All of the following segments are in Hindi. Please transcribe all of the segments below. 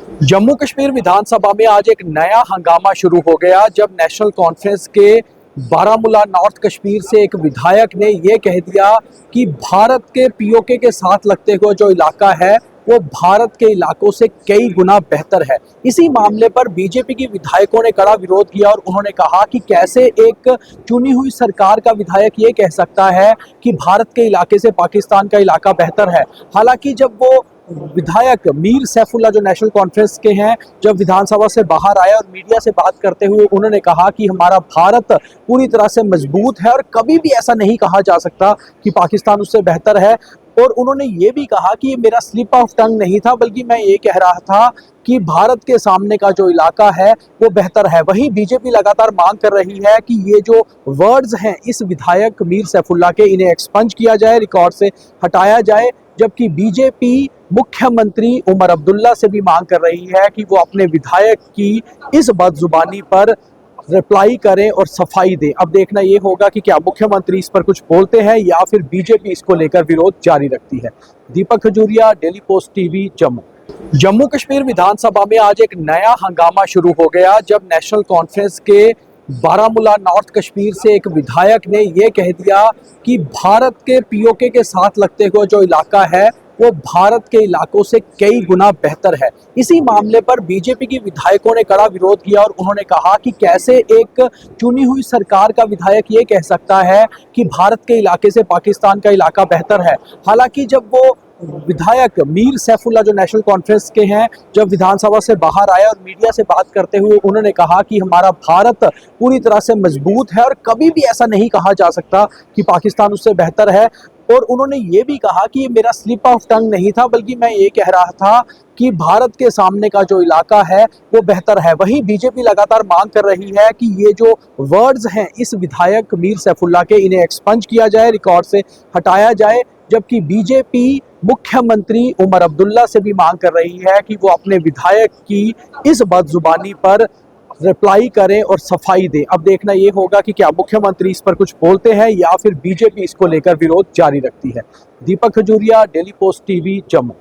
जम्मू कश्मीर विधानसभा में आज एक नया हंगामा शुरू हो गया जब नेशनल कॉन्फ्रेंस के बारामूला नॉर्थ कश्मीर से एक विधायक ने यह कह दिया कि भारत के पीओके के साथ लगते हुए जो इलाका है वो भारत के इलाकों से कई गुना बेहतर है। इसी मामले पर बीजेपी के विधायकों ने कड़ा विरोध किया और उन्होंने कहा कि कैसे एक चुनी हुई सरकार का विधायक ये कह सकता है कि भारत के इलाके से पाकिस्तान का इलाका बेहतर है। हालांकि जब वो विधायक मीर सैफुल्ला जो नेशनल कॉन्फ्रेंस के हैं, जब विधानसभा से बाहर आए और मीडिया से बात करते हुए उन्होंने कहा कि हमारा भारत पूरी तरह से मजबूत है और कभी भी ऐसा नहीं कहा जा सकता कि पाकिस्तान उससे बेहतर है। और उन्होंने ये भी कहा कि ये मेरा स्लिप ऑफ टंग नहीं था, बल्कि मैं ये कह रहा था कि भारत के सामने का जो इलाका है वो बेहतर है। वहीं बीजेपी लगातार मांग कर रही है कि ये जो वर्ड्स हैं इस विधायक मीर सैफुल्ला के, इन्हें एक्सपंज किया जाए, रिकॉर्ड से हटाया जाए। जबकि बीजेपी मुख्यमंत्री उमर अब्दुल्ला से भी मांग कर रही है कि वो अपने विधायक की इस बदजुबानी पर रिप्लाई करें और सफाई दें। अब देखना ये होगा कि क्या मुख्यमंत्री इस पर कुछ बोलते हैं या फिर बीजेपी इसको लेकर विरोध जारी रखती है। Deepak Khajuria, Daily Post TV, Jammu. Jammu Kashmir विधानसभा में आज एक नया हंगामा शुरू हो गया जब नेशनल कॉन्फ्रेंस के बारामूला नॉर्थ कश्मीर से एक विधायक ने यह कह दिया कि भारत के पीओके के साथ लगते हुए जो इलाका है वो भारत के इलाकों से कई गुना बेहतर है। इसी मामले पर बीजेपी के विधायकों ने कड़ा विरोध किया और उन्होंने कहा कि कैसे एक चुनी हुई सरकार का विधायक ये कह सकता है कि भारत के इलाके से पाकिस्तान का इलाका बेहतर है। हालांकि जब वो विधायक मीर सैफुल्ला जो नेशनल कॉन्फ्रेंस के हैं, जब विधानसभा से बाहर आए और मीडिया से बात करते हुए उन्होंने कहा कि हमारा भारत पूरी तरह से मजबूत है और कभी भी ऐसा नहीं कहा जा सकता कि पाकिस्तान उससे बेहतर है। और उन्होंने ये भी कहा कि ये मेरा स्लिप ऑफ टंग नहीं था, बल्कि मैं ये कह रहा था कि भारत के सामने का जो इलाका है वो बेहतर है। वहीं बीजेपी लगातार मांग कर रही है कि ये जो वर्ड्स हैं इस विधायक मीर सैफुल्ला के, इन्हें एक्सपंज किया जाए, रिकॉर्ड से हटाया जाए। जबकि बीजेपी मुख्यमंत्री उमर अब्दुल्ला से भी मांग कर रही है कि वो अपने विधायक की इस बदजुबानी पर रिप्लाई करें और सफाई दें। अब देखना ये होगा कि क्या मुख्यमंत्री इस पर कुछ बोलते हैं या फिर बीजेपी इसको लेकर विरोध जारी रखती है। Deepak Khajuria, Daily Post TV, Jammu.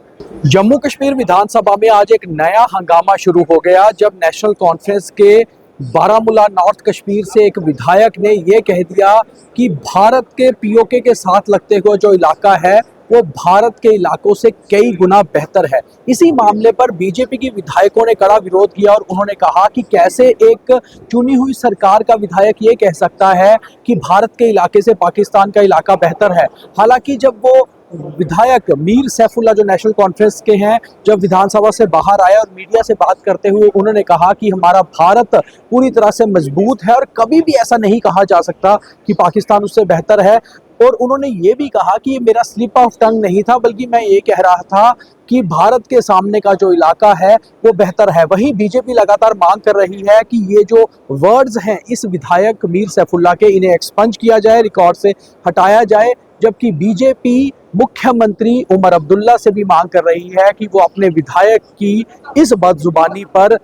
Jammu Kashmir विधानसभा में आज एक नया हंगामा शुरू हो गया जब नेशनल कॉन्फ्रेंस के बारामूला नॉर्थ कश्मीर से एक विधायक ने यह कह दिया कि भारत के पीओके के साथ लगते हुए जो इलाका है वो भारत के इलाकों से कई गुना बेहतर है। इसी मामले पर बीजेपी के विधायकों ने कड़ा विरोध किया और उन्होंने कहा कि कैसे एक चुनी हुई सरकार का विधायक ये कह सकता है कि भारत के इलाके से पाकिस्तान का इलाका बेहतर है। हालांकि जब वो विधायक मीर सैफुल्ला जो नेशनल कॉन्फ्रेंस के हैं, जब विधानसभा से बाहर आए और मीडिया से बात करते हुए उन्होंने कहा कि हमारा भारत पूरी तरह से मजबूत है और कभी भी ऐसा नहीं कहा जा सकता कि पाकिस्तान उससे बेहतर है। और उन्होंने ये भी कहा कि ये मेरा स्लिप ऑफ टंग नहीं था, बल्कि मैं ये कह रहा था कि भारत के सामने का जो इलाका है वो बेहतर है। वहीं बीजेपी लगातार मांग कर रही है कि ये जो वर्ड्स हैं इस विधायक मीर सैफुल्ला के, इन्हें एक्सपंज किया जाए, रिकॉर्ड से हटाया जाए। जबकि बीजेपी मुख्यमंत्री उमर अब्दुल्ला से भी मांग कर रही है कि वो अपने विधायक की इस बदजुबानी पर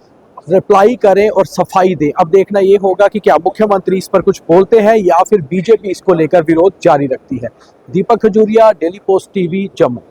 रिप्लाई करें और सफाई दें। अब देखना ये होगा कि क्या मुख्यमंत्री इस पर कुछ बोलते हैं या फिर बीजेपी इसको लेकर विरोध जारी रखती है। Deepak Khajuria, Daily Post TV, Jammu.